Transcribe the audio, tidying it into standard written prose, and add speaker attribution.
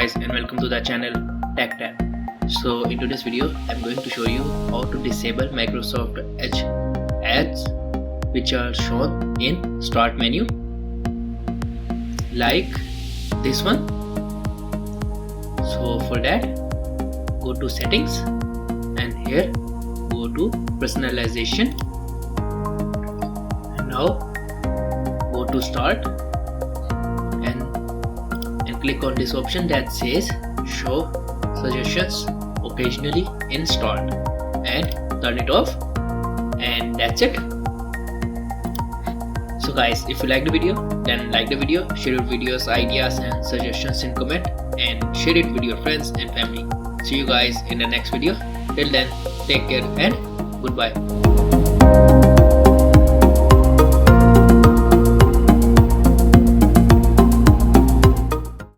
Speaker 1: guys, and welcome to the channel TECHTAP. So in today's video I'm going to show you how to disable Microsoft Edge ads which are shown in start menu like this one. So for that, go to settings and here go to personalization, and now go to start and click on this option that says show suggestions occasionally in start and turn it off, and that's it. So guys, if you like the video, then like the video, share your videos, ideas and suggestions in comment, and share it with your friends and family. See you guys in the next video. Till then, take care and goodbye.